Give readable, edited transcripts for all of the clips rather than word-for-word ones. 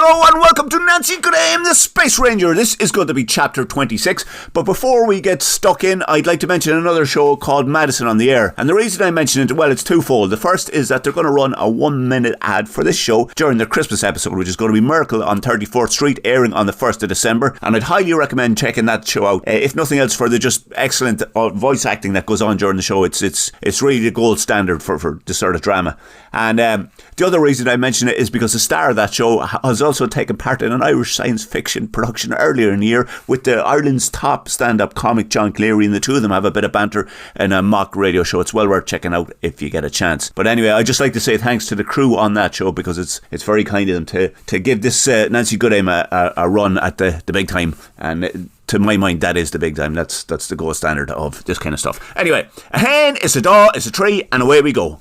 Hello and welcome to Nancy Graham, the Space Ranger. This is going to be chapter 26, but before we get stuck in, I'd like to mention another show called Madison on the Air. And the reason I mention it, well, it's twofold. The first is that they're going to run a 1-minute ad for this show during their Christmas episode, which is going to be Miracle on 34th Street, airing on the 1st of December. And I'd highly recommend checking that show out, if nothing else for the just excellent voice acting that goes on during the show. It's really the gold standard for this sort of drama. And the other reason I mention it is because the star of that show has also taken part in an Irish science fiction production earlier in the year with the Ireland's top stand-up comic John Cleary, and the two of them have a bit of banter in a mock radio show. It's well worth checking out if you get a chance. But anyway, I'd just like to say thanks to the crew on that show, because it's very kind of them to give this Nancy Goodham a run at the big time. And to my mind, that is the big time. That's the gold standard of this kind of stuff. Anyway, a hen, it's a daw, it's a tree, and away we go.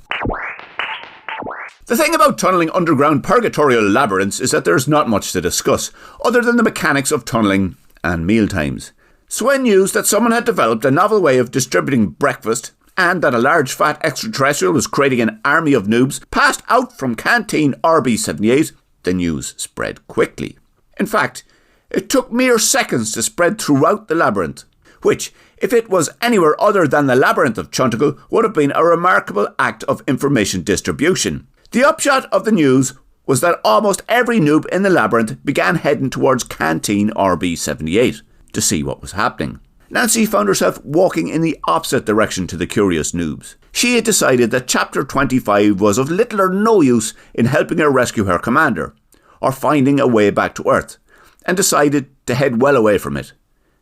The thing about tunnelling underground purgatorial labyrinths is that there's not much to discuss, other than the mechanics of tunnelling and mealtimes. Swen news that someone had developed a novel way of distributing breakfast, and that a large fat extraterrestrial was creating an army of noobs, passed out from Canteen RB78, the news spread quickly. In fact, it took mere seconds to spread throughout the labyrinth, which, if it was anywhere other than the Labyrinth of Chunticle, would have been a remarkable act of information distribution. The upshot of the news was that almost every noob in the labyrinth began heading towards Canteen RB78 to see what was happening. Nancy found herself walking in the opposite direction to the curious noobs. She had decided that Chapter 25 was of little or no use in helping her rescue her commander, or finding a way back to Earth, and decided to head well away from it,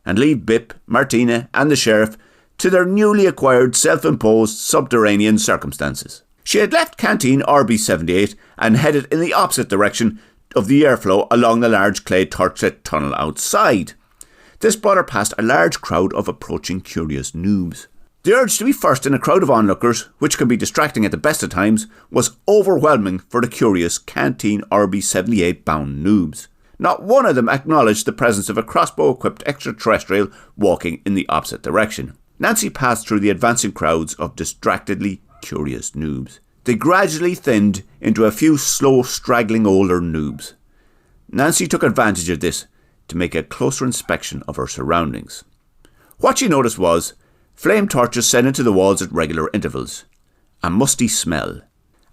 and leave Bip, Martina and the Sheriff to their newly acquired self-imposed subterranean circumstances. She had left Canteen RB78 and headed in the opposite direction of the airflow along the large clay torchlit tunnel outside. This brought her past a large crowd of approaching curious noobs. The urge to be first in a crowd of onlookers, which can be distracting at the best of times, was overwhelming for the curious Canteen RB78 bound noobs. Not one of them acknowledged the presence of a crossbow-equipped extraterrestrial walking in the opposite direction. Nancy passed through the advancing crowds of distractedly curious noobs. They gradually thinned into a few slow, straggling older noobs. Nancy took advantage of this to make a closer inspection of her surroundings. What she noticed was flame torches set into the walls at regular intervals, a musty smell,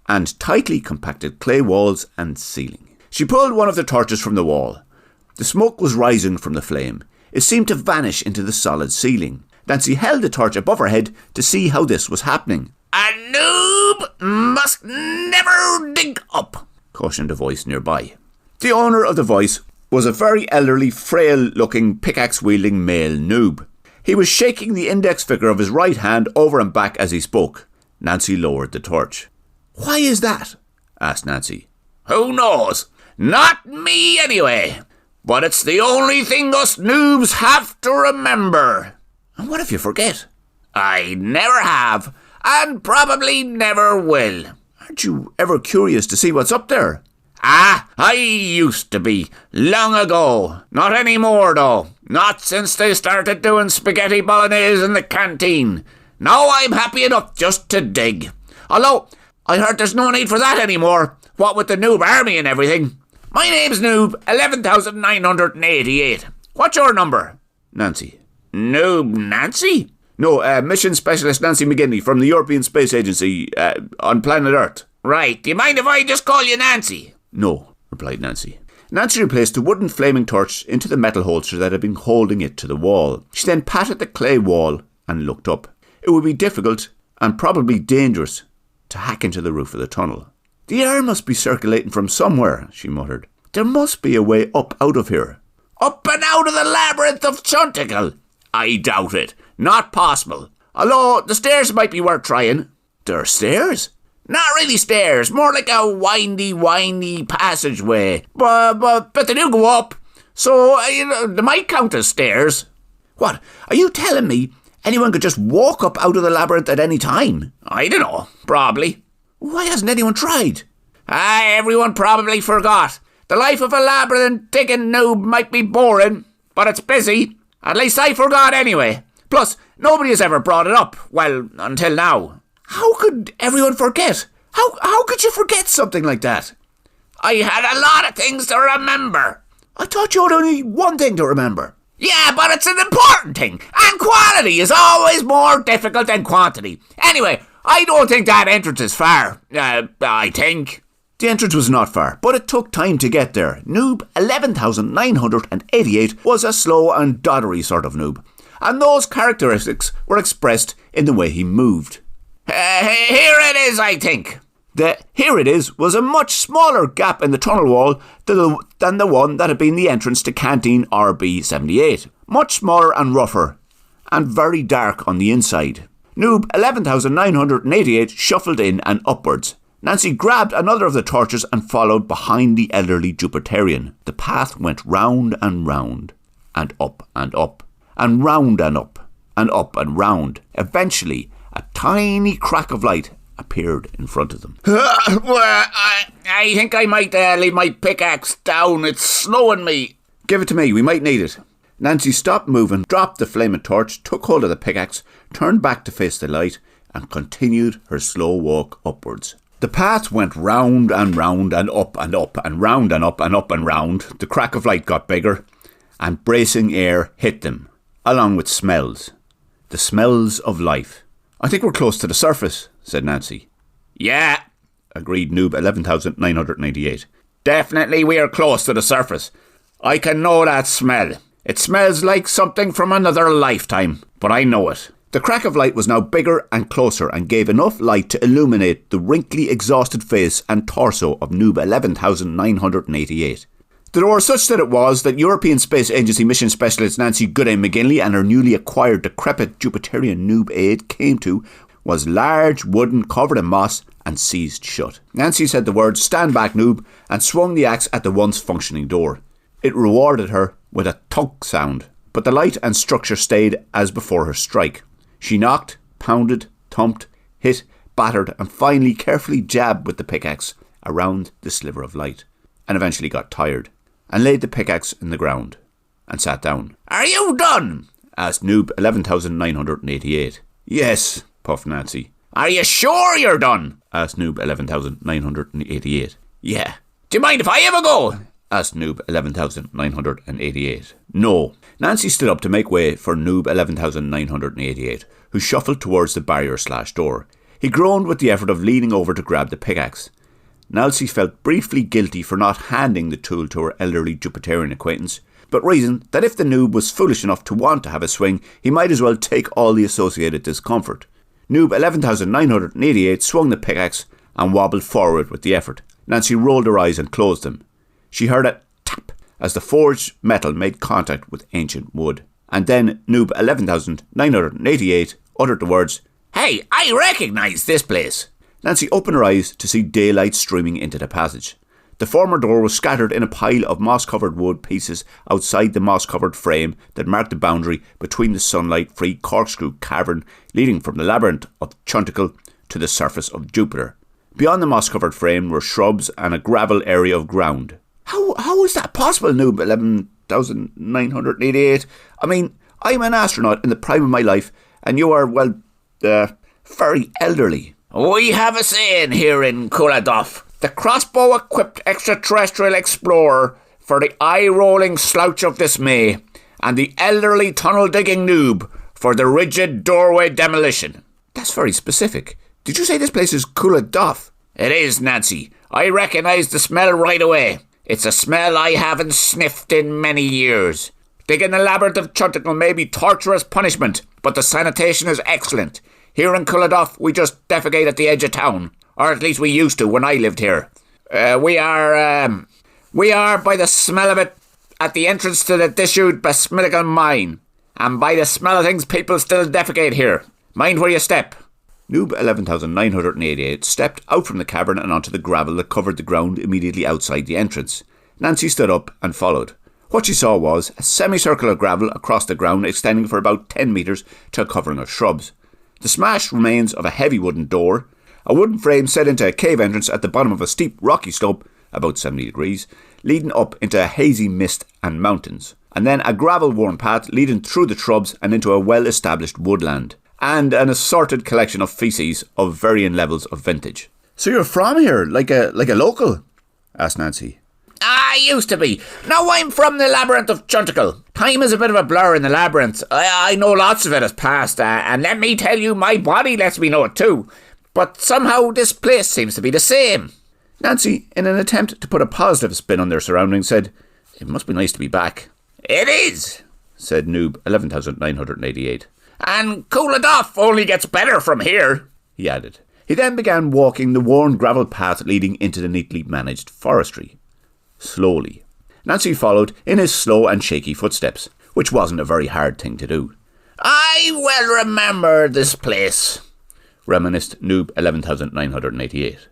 and tightly compacted clay walls and ceiling. She pulled one of the torches from the wall. The smoke was rising from the flame. It seemed to vanish into the solid ceiling. Nancy held the torch above her head to see how this was happening. "A noob must never dig up," cautioned a voice nearby. The owner of the voice was a very elderly, frail-looking, pickaxe-wielding male noob. He was shaking the index finger of his right hand over and back as he spoke. Nancy lowered the torch. "Why is that?" asked Nancy. "Who knows? Not me, anyway. But it's the only thing us noobs have to remember." "And what if you forget?" "I never have, and probably never will." "Aren't you ever curious to see what's up there?" I used to be, long ago. Not anymore, though. Not since they started doing spaghetti bolognese in the canteen. Now I'm happy enough just to dig. Although, I heard there's no need for that anymore, what with the noob army and everything. My name's Noob 11,988. What's your number?" "Nancy." "Noob Nancy?" "No, Mission Specialist Nancy McGinley from the European Space Agency on planet Earth." "Right, do you mind if I just call you Nancy?" "No," replied Nancy. Nancy replaced the wooden flaming torch into the metal holster that had been holding it to the wall. She then patted the clay wall and looked up. It would be difficult and probably dangerous to hack into the roof of the tunnel. "The air must be circulating from somewhere," she muttered. "There must be a way up out of here." "Up and out of the Labyrinth of Chunticle? I doubt it. Not possible. Although the stairs might be worth trying." "There are stairs?" "Not really stairs, more like a windy passageway. But they do go up, so they might count as stairs." "What, are you telling me anyone could just walk up out of the labyrinth at any time?" "I don't know, probably." "Why hasn't anyone tried?" Everyone probably forgot. The life of a labyrinth-digging noob might be boring, but it's busy. At least I forgot anyway. Plus, nobody has ever brought it up, well, until now." "How could everyone forget? How could you forget something like that?" I had a lot of things to remember. I thought you had only one thing to remember. Yeah, but it's an important thing, and quality is always more difficult than quantity. Anyway, I don't think that entrance is far. I think. The entrance was not far, but it took time to get there. Noob 11,988 was a slow and doddery sort of noob, and those characteristics were expressed in the way he moved. Here it is, I think. The "here it is" was a much smaller gap in the tunnel wall than the one that had been the entrance to Canteen RB78. Much smaller and rougher, and very dark on the inside. Noob 11,988 shuffled in and upwards. Nancy grabbed another of the torches and followed behind the elderly Jupiterian. The path went round and round, and up and up, and round and up, and up and round. Eventually, a tiny crack of light appeared in front of them. I think I might leave my pickaxe down. It's slowing me. Give it to me, we might need it. Nancy stopped moving, dropped the flaming torch, took hold of the pickaxe, turned back to face the light, and continued her slow walk upwards. The path went round and round and up and up and round and up and up and round. The crack of light got bigger, and bracing air hit them, along with smells. The smells of life. I think we're close to the surface, said Nancy. Yeah, agreed Noob 11,998. Definitely we are close to the surface. I can know that smell. It smells like something from another lifetime, but I know it. The crack of light was now bigger and closer and gave enough light to illuminate the wrinkly, exhausted face and torso of Noob 11,988. The door, such that it was, that European Space Agency mission specialist Nancy Goodale McGinley and her newly acquired decrepit Jupiterian noob aide came to, was large, wooden, covered in moss, and seized shut. Nancy said the words, "Stand back, noob," and swung the axe at the once functioning door. It rewarded her with a thunk sound, but the light and structure stayed as before her strike. She knocked, pounded, thumped, hit, battered, and finally carefully jabbed with the pickaxe around the sliver of light, and eventually got tired, and laid the pickaxe in the ground, and sat down. "Are you done?" asked Noob 11,988. "Yes," puffed Nancy. "Are you sure you're done?" asked Noob 11,988. "Yeah." "Do you mind if I have a go?" asked Noob 11,988. "No." Nancy stood up to make way for Noob 11,988, who shuffled towards the barrier/door. He groaned with the effort of leaning over to grab the pickaxe. Nancy felt briefly guilty for not handing the tool to her elderly Jupiterian acquaintance, but reasoned that if the noob was foolish enough to want to have a swing, he might as well take all the associated discomfort. Noob 11,988 swung the pickaxe and wobbled forward with the effort. Nancy rolled her eyes and closed them. She heard a tap as the forged metal made contact with ancient wood. And then Noob 11,988 uttered the words, "Hey, I recognise this place." Nancy opened her eyes to see daylight streaming into the passage. The former door was scattered in a pile of moss-covered wood pieces outside the moss-covered frame that marked the boundary between the sunlight-free corkscrew cavern leading from the Labyrinth of Chunticle to the surface of Jupiter. Beyond the moss-covered frame were shrubs and a gravel area of ground. How is that possible, Noob 11,988? I mean, I'm an astronaut in the prime of my life, and you are, well, very elderly. We have a saying here in Culaduff. The crossbow-equipped extraterrestrial explorer for the eye-rolling slouch of dismay, and the elderly tunnel-digging noob for the rigid doorway demolition. That's very specific. Did you say this place is Culaduff? It is, Nancy. I recognise the smell right away. It's a smell I haven't sniffed in many years. Digging the Labyrinth of Chunticle may be torturous punishment, but the sanitation is excellent. Here in Culaduff, we just defecate at the edge of town. Or at least we used to when I lived here. We are, by the smell of it, at the entrance to the disused basmitical mine. And by the smell of things, people still defecate here. Mind where you step. Noob 11,988 stepped out from the cavern and onto the gravel that covered the ground immediately outside the entrance. Nancy stood up and followed. What she saw was a semicircle of gravel across the ground extending for about 10 metres to a covering of shrubs. The smashed remains of a heavy wooden door, a wooden frame set into a cave entrance at the bottom of a steep rocky slope, about 70 degrees, leading up into a hazy mist and mountains, and then a gravel-worn path leading through the shrubs and into a well-established woodland, and an assorted collection of feces of varying levels of vintage. So you're from here, like a local? asked Nancy. I used to be. Now I'm from the Labyrinth of Chunticle. Time is a bit of a blur in the labyrinth. I know lots of it has passed, and let me tell you, my body lets me know it too. But somehow this place seems to be the same. Nancy, in an attempt to put a positive spin on their surroundings, said, "It must be nice to be back." It is, said Noob 11,988. And cooling off only gets better from here, he added. He then began walking the worn gravel path leading into the neatly managed forestry. Slowly. Nancy followed in his slow and shaky footsteps, which wasn't a very hard thing to do. I well remember this place, reminisced Noob 11,988.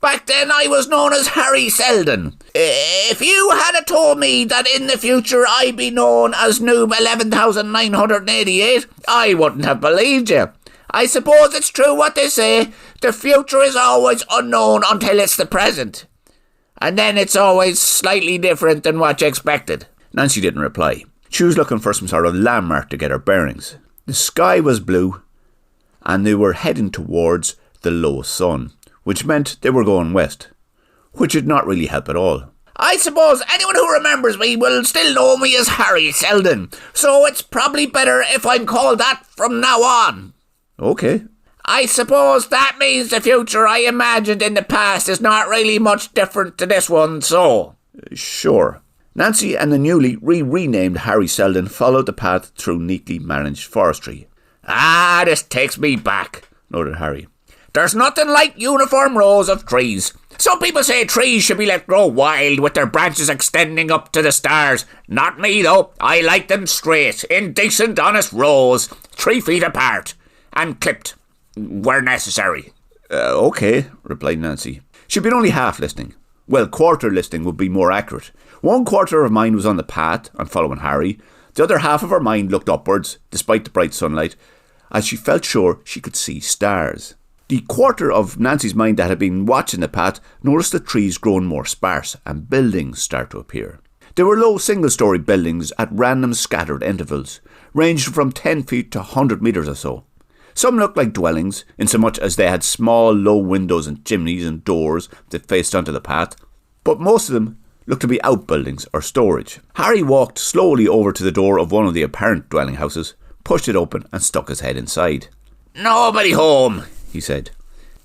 Back then I was known as Harry Selden. If you had told me that in the future I'd be known as Noob 11,988, I wouldn't have believed you. I suppose it's true what they say, the future is always unknown until it's the present. And then it's always slightly different than what you expected. Nancy didn't reply. She was looking for some sort of landmark to get her bearings. The sky was blue, and they were heading towards the low sun, which meant they were going west, which did not really help at all. I suppose anyone who remembers me will still know me as Harry Selden, so it's probably better if I'm called that from now on. Okay. I suppose that means the future I imagined in the past is not really much different to this one, so... Sure. Nancy and the newly renamed Harry Selden followed the path through neatly managed forestry. Ah, this takes me back, noted Harry. There's nothing like uniform rows of trees. Some people say trees should be let grow wild with their branches extending up to the stars. Not me, though. I like them straight, in decent, honest rows, 3 feet apart, and clipped, where necessary. Okay, replied Nancy. She'd been only half listening. Well, quarter listening would be more accurate. 1/4 of her mind was on the path and following Harry. The other half of her mind looked upwards, despite the bright sunlight, as she felt sure she could see stars. The quarter of Nancy's mind that had been watching the path noticed the trees growing more sparse and buildings start to appear. They were low single-storey buildings at random scattered intervals, ranging from 10 feet to 100 metres or so. Some looked like dwellings, insomuch as they had small, low windows and chimneys and doors that faced onto the path, but most of them looked to be outbuildings or storage. Harry walked slowly over to the door of one of the apparent dwelling houses, pushed it open and stuck his head inside. Nobody home, he said.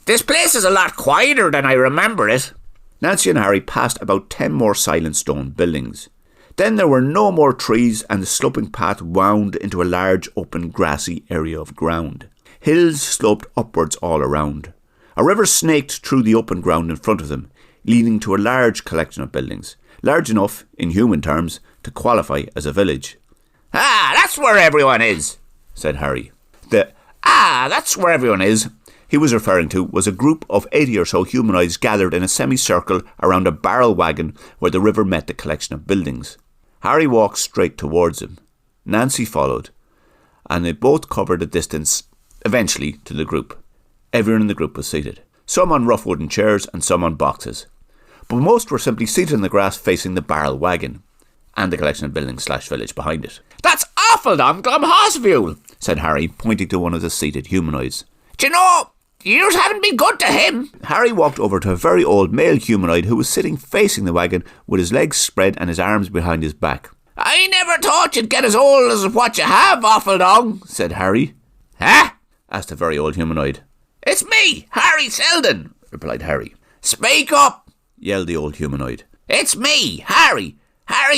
This place is a lot quieter than I remember it. Nancy and Harry passed about 10 more silent stone buildings. Then there were no more trees and the sloping path wound into a large open grassy area of ground. Hills sloped upwards all around. A river snaked through the open ground in front of them, leading to a large collection of buildings, large enough, in human terms, to qualify as a village. Ah, that's where everyone is, said Harry. That's where everyone is, he was referring to was a group of 80 or so humanoids gathered in a semicircle around a barrel wagon where the river met the collection of buildings. Harry walked straight towards him. Nancy followed, and they both covered a distance, eventually, to the group. Everyone in the group was seated, some on rough wooden chairs and some on boxes, but most were simply seated in the grass facing the barrel wagon and the collection of buildings/village behind it. That's Ofaldon Glumhostivule, said Harry, pointing to one of the seated humanoids. Do you know, yours haven't been good to him. Harry walked over to a very old male humanoid who was sitting facing the wagon with his legs spread and his arms behind his back. I never thought you'd get as old as what you have, Ofaldon, said Harry. Huh? asked the very old humanoid. It's me, Harry Selden, replied Harry. Speak up, yelled the old humanoid. It's me, Harry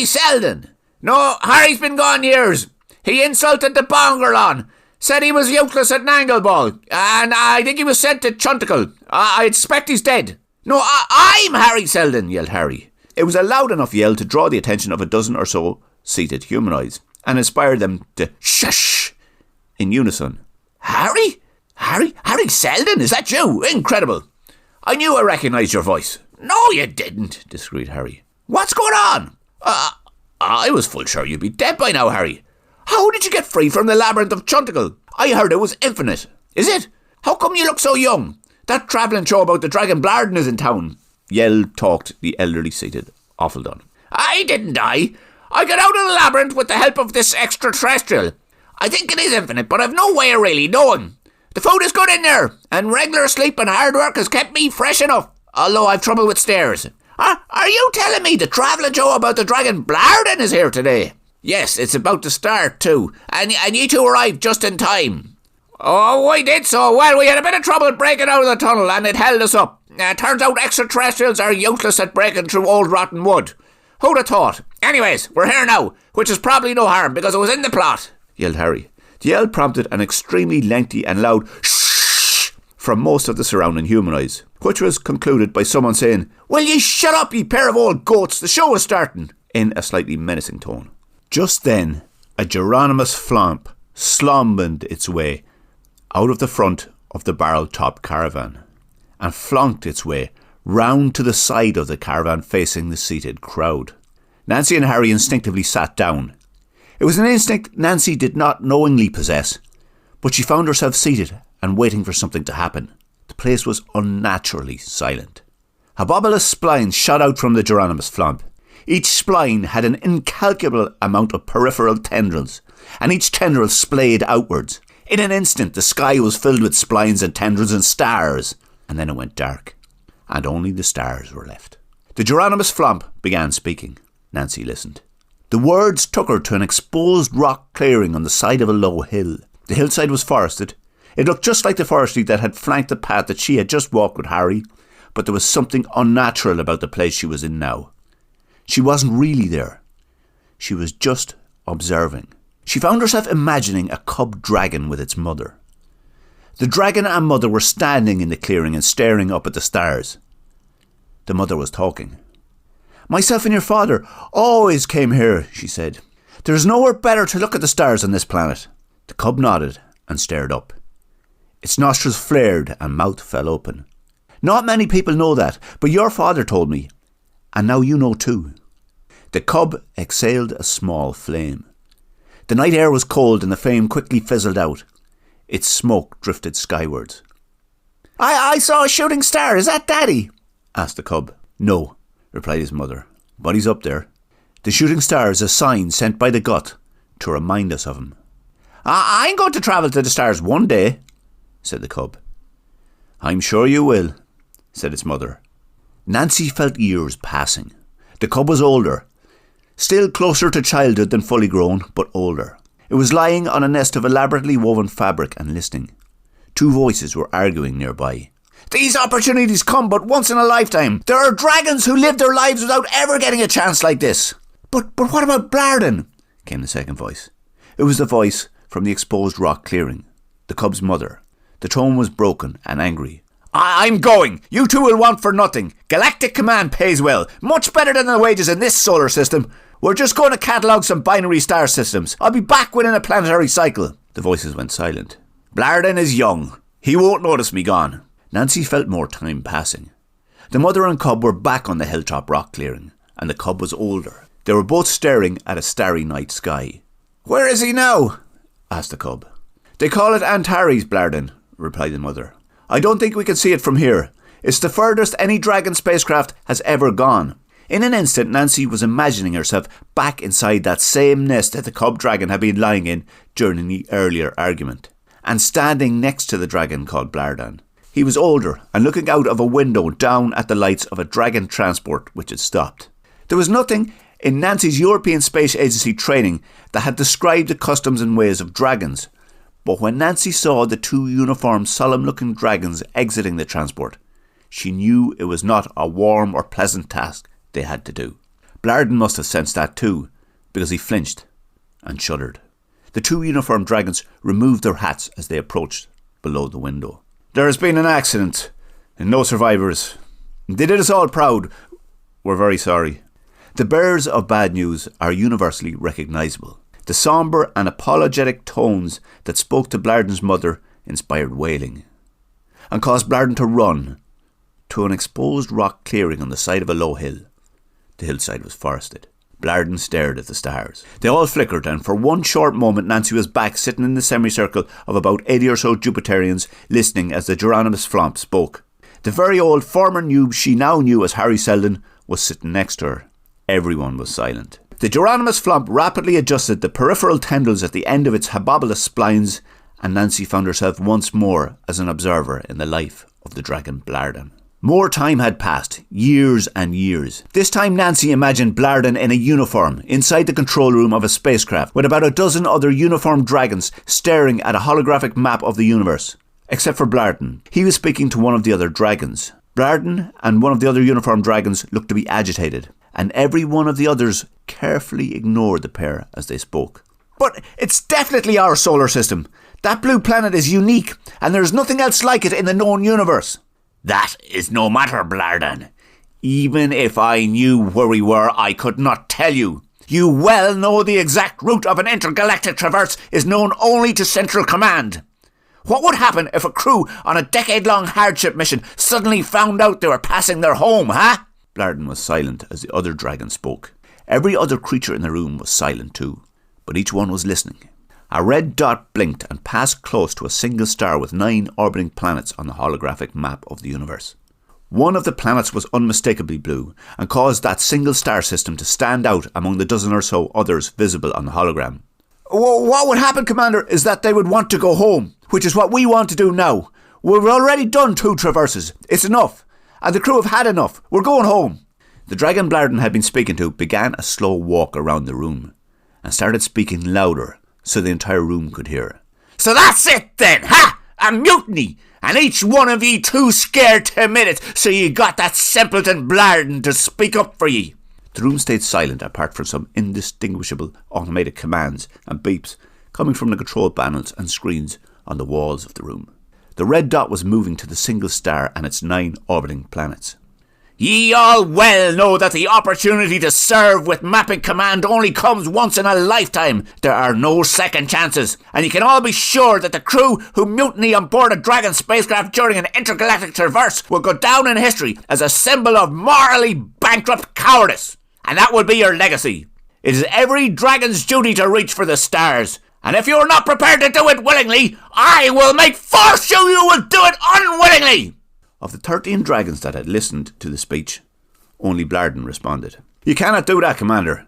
Selden. No, Harry's been gone years. He insulted the Bongerlon, said he was useless at Nangleball, and I think he was sent to Chunticle. I expect he's dead. No, I'm Harry Selden, yelled Harry. It was a loud enough yell to draw the attention of a dozen or so seated humanoids, and inspire them to shush in unison. Harry Selden, is that you? Incredible. I knew I recognised your voice. No, you didn't, disagreed Harry. What's going on? I was full sure you'd be dead by now, Harry. How did you get free from the Labyrinth of Chunticle? I heard it was infinite. Is it? How come you look so young? That travelling show about the Dragon Blarden is in town. Talked the elderly seated Ofaldon. I didn't die. I got out of the labyrinth with the help of this extraterrestrial. I think it is infinite, but I've no way of really knowing. The food is good in there, and regular sleep and hard work has kept me fresh enough, although I've trouble with stairs. Are you telling me the Travelling Joe about the dragon Blarden is here today? Yes, it's about to start too, and you two arrived just in time. Oh, we did so. Well, we had a bit of trouble breaking out of the tunnel and it held us up. Turns out extraterrestrials are useless at breaking through old rotten wood. Who'd have thought? Anyways, we're here now, which is probably no harm because it was in the plot, yelled Harry. The yell prompted an extremely lengthy and loud shh from most of the surrounding humanoids, which was concluded by someone saying, "Will you shut up, you pair of old goats, the show is starting," in a slightly menacing tone. Just then, a Geronimus flomp slumbered its way out of the front of the barrel-top caravan and flunked its way round to the side of the caravan facing the seated crowd. Nancy and Harry instinctively sat down. It was an instinct Nancy did not knowingly possess, but she found herself seated and waiting for something to happen. The place was unnaturally silent. Habobolus splines shot out from the Geronimus flomp. Each spline had an incalculable amount of peripheral tendrils, and each tendril splayed outwards. In an instant, the sky was filled with splines and tendrils and stars, and then it went dark, and only the stars were left. The Geronimus flomp began speaking. Nancy listened. The words took her to an exposed rock clearing on the side of a low hill. The hillside was forested. It looked just like the forestry that had flanked the path that she had just walked with Harry, but there was something unnatural about the place she was in now. She wasn't really there. She was just observing. She found herself imagining a cub dragon with its mother. The dragon and mother were standing in the clearing and staring up at the stars. The mother was talking. "Myself and your father always came here," she said. "There is nowhere better to look at the stars on this planet." The cub nodded and stared up. Its nostrils flared and mouth fell open. "Not many people know that, but your father told me, and now you know too." The cub exhaled a small flame. The night air was cold and the flame quickly fizzled out. Its smoke drifted skywards. I saw a shooting star. Is that Daddy?" asked the cub. "No," replied his mother, "but he's up there. The shooting star is a sign sent by the gut to remind us of him." I'm going to travel to the stars one day," said the cub. "I'm sure you will," said its mother. Nancy felt years passing. The cub was older, still closer to childhood than fully grown, but older. It was lying on a nest of elaborately woven fabric and listening. Two voices were arguing nearby. "These opportunities come but once in a lifetime. There are dragons who live their lives without ever getting a chance like this." But what about Blarden?" came the second voice. It was the voice from the exposed rock clearing, the cub's mother. The tone was broken and angry. I'm going. You two will want for nothing. Galactic Command pays well, much better than the wages in this solar system. We're just going to catalogue some binary star systems. I'll be back within a planetary cycle." The voices went silent. "Blarden is young. He won't notice me gone." Nancy felt more time passing. The mother and cub were back on the hilltop rock clearing, and the cub was older. They were both staring at a starry night sky. "Where is he now?" asked the cub. "They call it Antares, Blarden," replied the mother. "I don't think we can see it from here. It's the furthest any dragon spacecraft has ever gone." In an instant, Nancy was imagining herself back inside that same nest that the cub dragon had been lying in during the earlier argument, and standing next to the dragon called Blarden. He was older and looking out of a window down at the lights of a dragon transport which had stopped. There was nothing in Nancy's European Space Agency training that had described the customs and ways of dragons, but when Nancy saw the two uniformed, solemn-looking dragons exiting the transport, she knew it was not a warm or pleasant task they had to do. Blarden must have sensed that too, because he flinched and shuddered. The two uniformed dragons removed their hats as they approached below the window. "There has been an accident, and no survivors. They did us all proud. We're very sorry." The bearers of bad news are universally recognisable. The sombre and apologetic tones that spoke to Blarden's mother inspired wailing, and caused Blarden to run to an exposed rock clearing on the side of a low hill. The hillside was forested. Blarden stared at the stars. They all flickered, and for one short moment Nancy was back sitting in the semicircle of about 80 or so Jupiterians, listening as the Geronimus flomp spoke. The very old former noob she now knew as Harry Seldon was sitting next to her. Everyone was silent. The Geronimus flomp rapidly adjusted the peripheral tendrils at the end of its Habobolus splines, and Nancy found herself once more as an observer in the life of the dragon Blarden. More time had passed, years and years. This time Nancy imagined Blarden in a uniform, inside the control room of a spacecraft, with about a dozen other uniformed dragons staring at a holographic map of the universe. Except for Blarden. He was speaking to one of the other dragons. Blarden and one of the other uniformed dragons looked to be agitated, and every one of the others carefully ignored the pair as they spoke. But it's definitely our solar system. That blue planet is unique, and there's nothing else like it in the known universe. That is no matter, Blarden. Even if I knew where we were, I could not tell you. You well know the exact route of an intergalactic traverse is known only to Central Command. What would happen if a crew on a decade-long hardship mission suddenly found out they were passing their home, huh? Blarden was silent as the other dragon spoke. Every other creature in the room was silent too, but each one was listening. A red dot blinked and passed close to a single star with 9 orbiting planets on the holographic map of the universe. One of the planets was unmistakably blue and caused that single star system to stand out among the dozen or so others visible on the hologram. What would happen, Commander, is that they would want to go home, which is what we want to do now. We've already done 2 traverses. It's enough. And the crew have had enough. We're going home. The dragon Blarden had been speaking to began a slow walk around the room and started speaking louder so the entire room could hear. So that's it then, ha! A mutiny! And each one of ye too scared to admit it, so ye got that simpleton Blarden to speak up for ye. The room stayed silent apart from some indistinguishable automated commands and beeps coming from the control panels and screens on the walls of the room. The red dot was moving to the single star and its 9 orbiting planets. Ye all well know that the opportunity to serve with mapping command only comes once in a lifetime. There are no second chances, and you can all be sure that the crew who mutiny on board a Dragon spacecraft during an intergalactic traverse will go down in history as a symbol of morally bankrupt cowardice. And that will be your legacy. It is every dragon's duty to reach for the stars, and if you are not prepared to do it willingly, I will make force you will do it unwillingly. Of the 13 dragons that had listened to the speech, only Blarden responded. You cannot do that, Commander.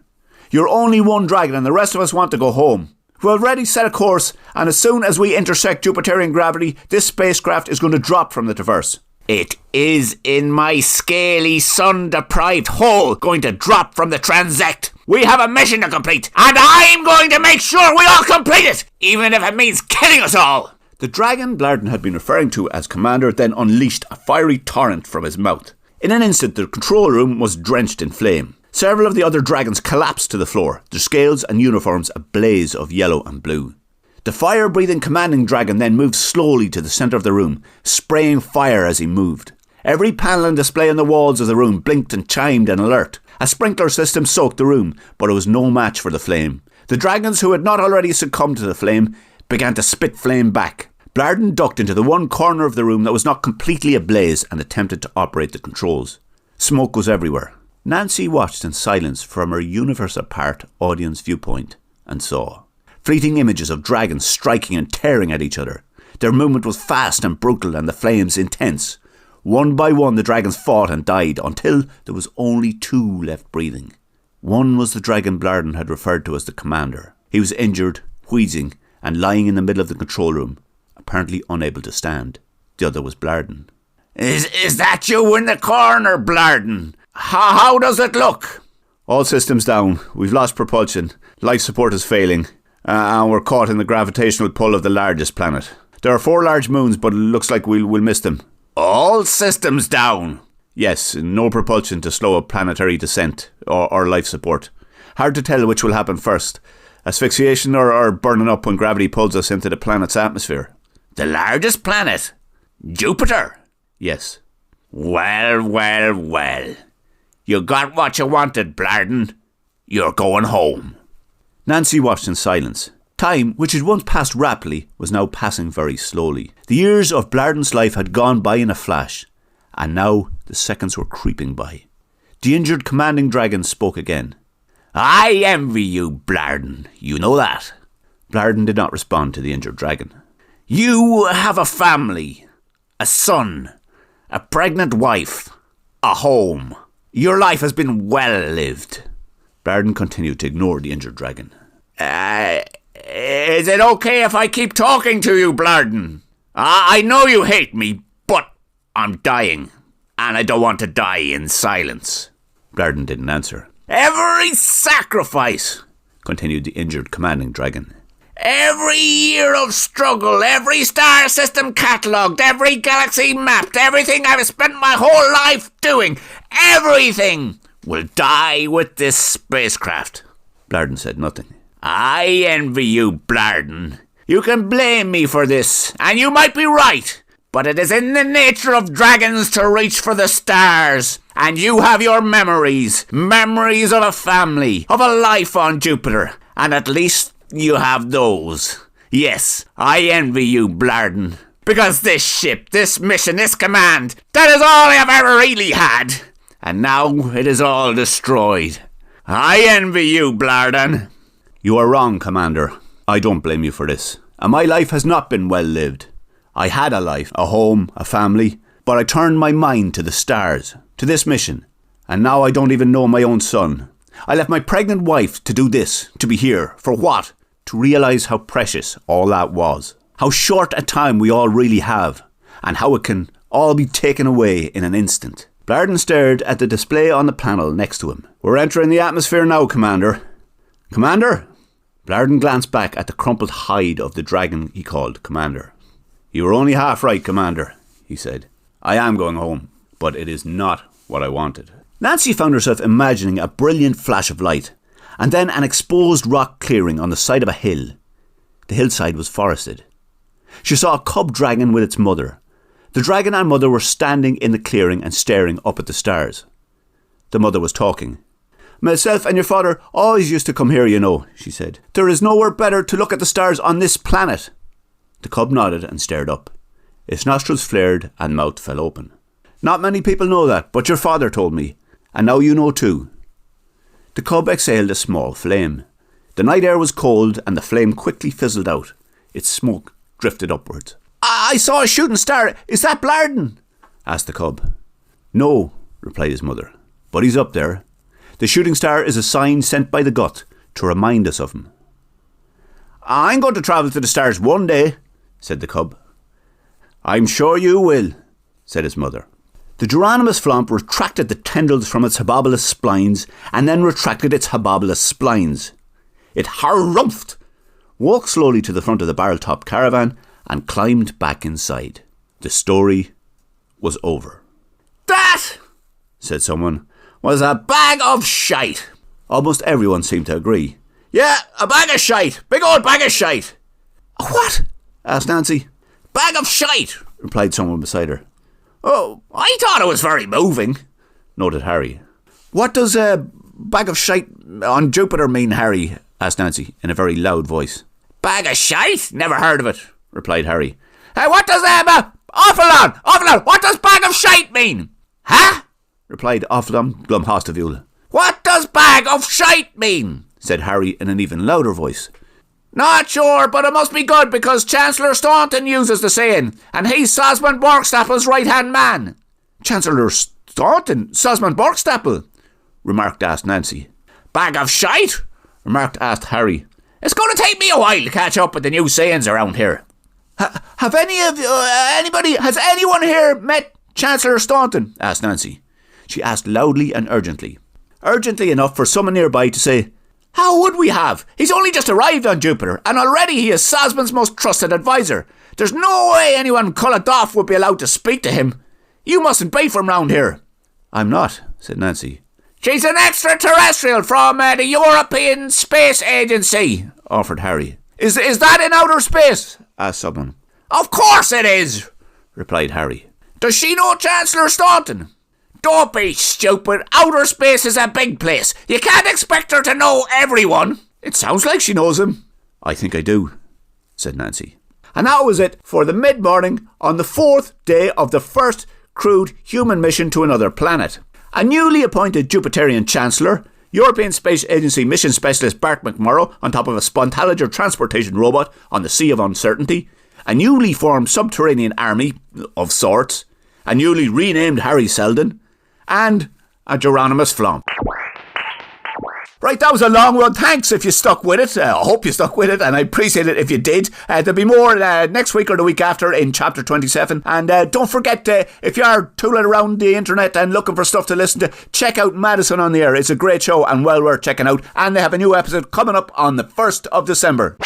You're only one dragon and the rest of us want to go home. We've already set a course, and as soon as we intersect Jupiterian gravity, this spacecraft is going to drop from the traverse. It is in my scaly, sun-deprived hole going to drop from the transect. We have a mission to complete, and I'm going to make sure we all complete it, even if it means killing us all. The dragon Blarden had been referring to as Commander then unleashed a fiery torrent from his mouth. In an instant, the control room was drenched in flame. Several of the other dragons collapsed to the floor, their scales and uniforms a blaze of yellow and blue. The fire-breathing commanding dragon then moved slowly to the centre of the room, spraying fire as he moved. Every panel and display on the walls of the room blinked and chimed in alert. A sprinkler system soaked the room, but it was no match for the flame. The dragons who had not already succumbed to the flame began to spit flame back. Blarden ducked into the one corner of the room that was not completely ablaze and attempted to operate the controls. Smoke was everywhere. Nancy watched in silence from her universe-apart audience viewpoint and saw fleeting images of dragons striking and tearing at each other. Their movement was fast and brutal and the flames intense. One by one the dragons fought and died until there was only 2 left breathing. One was the dragon Blarden had referred to as the Commander. He was injured, wheezing, and lying in the middle of the control room, apparently unable to stand. The other was Blarden. Is that you in the corner, Blarden? How does it look? All systems down. We've lost propulsion. Life support is failing. And we're caught in the gravitational pull of the largest planet. There are 4 large moons, but it looks like we'll miss them. All systems down? Yes, no propulsion to slow a planetary descent or life support. Hard to tell which will happen first. Asphyxiation or burning up when gravity pulls us into the planet's atmosphere. The largest planet? Jupiter? Yes. Well. You got what you wanted, Blarden. You're going home. Nancy watched in silence. Time, which had once passed rapidly, was now passing very slowly. The years of Blarden's life had gone by in a flash, and now the seconds were creeping by. The injured commanding dragon spoke again. I envy you, Blarden. You know that. Blarden did not respond to the injured dragon. You have a family, a son, a pregnant wife, a home. Your life has been well lived. Blarden continued to ignore the injured dragon. Is it okay if I keep talking to you, Blarden? I know you hate me, but I'm dying. and I don't want to die in silence. Blarden didn't answer. Every sacrifice, continued the injured commanding dragon. Every year of struggle, every star system catalogued, every galaxy mapped, everything I've spent my whole life doing, everything will die with this spacecraft. Blarden said nothing. I envy you, Blarden. You can blame me for this, and you might be right, but it is in the nature of dragons to reach for the stars, and you have your memories of a family, of a life on Jupiter, and at least you have those. Yes, I envy you, Blarden, because this ship, this mission, this command, that is all I have ever really had, and now it is all destroyed. I envy you, Blarden. You are wrong, Commander. I don't blame you for this. And my life has not been well lived. I had a life, a home, a family, but I turned my mind to the stars, to this mission, and now I don't even know my own son. I left my pregnant wife to do this, to be here. For what? To realise how precious all that was. How short a time we all really have, and how it can all be taken away in an instant. Blarden stared at the display on the panel next to him. We're entering the atmosphere now, Commander. Commander? Blarden glanced back at the crumpled hide of the dragon he called Commander. You were only half right, Commander, he said. I am going home, but it is not what I wanted. Nancy found herself imagining a brilliant flash of light, and then an exposed rock clearing on the side of a hill. The hillside was forested. She saw a cub dragon with its mother. The dragon and mother were standing in the clearing and staring up at the stars. The mother was talking. Myself and your father always used to come here, you know, she said. There is nowhere better to look at the stars on this planet. The cub nodded and stared up. Its nostrils flared and mouth fell open. Not many people know that, but your father told me. And now you know too. The cub exhaled a small flame. The night air was cold and the flame quickly fizzled out. Its smoke drifted upwards. I saw a shooting star. Is that Blarden? Asked the cub. No, replied his mother. But he's up there. The shooting star is a sign sent by the gut to remind us of him. I'm going to travel to the stars one day, said the cub. I'm sure you will, said his mother. The Geronimus flomp retracted the tendrils from its habobolus splines and then retracted its habobolus splines. It harumphed, walked slowly to the front of the barrel-top caravan and climbed back inside. The story was over. That, said someone, was a bag of shite. Almost everyone seemed to agree. Yeah, a bag of shite. Big old bag of shite. What? Asked Nancy. Bag of shite, replied someone beside her. Oh, I thought it was very moving, noted Harry. What does a bag of shite on Jupiter mean, Harry? Asked Nancy in a very loud voice. Bag of shite? Never heard of it, replied Harry. What does Ofaldon, what does bag of shite mean? Huh? Replied Ofaldon Glumhostivule. What does bag of shite mean? Said Harry in an even louder voice. Not sure, but it must be good because Chancellor Staunton uses the saying, and he's Sosmond Borkstaple's right-hand man. Chancellor Staunton? Sosmond Borkstaple? Remarked asked Nancy. Bag of shite? Remarked asked Harry. It's going to take me a while to catch up with the new sayings around here. Has anyone here met Chancellor Staunton? Asked Nancy. She asked loudly and urgently. Urgently enough for someone nearby to say, how would we have? He's only just arrived on Jupiter, and already he is Sosmond's most trusted advisor. There's no way anyone coloured off would be allowed to speak to him. You mustn't be from round here. I'm not, said Nancy. She's an extraterrestrial from the European Space Agency, offered Harry. Is that in outer space? Asked someone. Of course it is, replied Harry. Does she know Chancellor Staunton? Don't be stupid. Outer space is a big place. You can't expect her to know everyone. It sounds like she knows him. I think I do, said Nancy. And that was it for the mid-morning on the 4th day of the first crewed human mission to another planet. A newly appointed Jupiterian Chancellor, European Space Agency mission specialist Bart McMurrow on top of a Spontalager transportation robot on the Sea of Uncertainty, a newly formed subterranean army of sorts, a newly renamed Harry Seldon, and a Geronimus flomp. Right, that was a long one. Thanks if you stuck with it. I hope you stuck with it, and I appreciate it if you did. There'll be more next week or the week after in chapter 27. And don't forget, if you are tooling around the internet and looking for stuff to listen to, check out Madison on the Air. It's a great show and well worth checking out. And they have a new episode coming up on the 1st of December.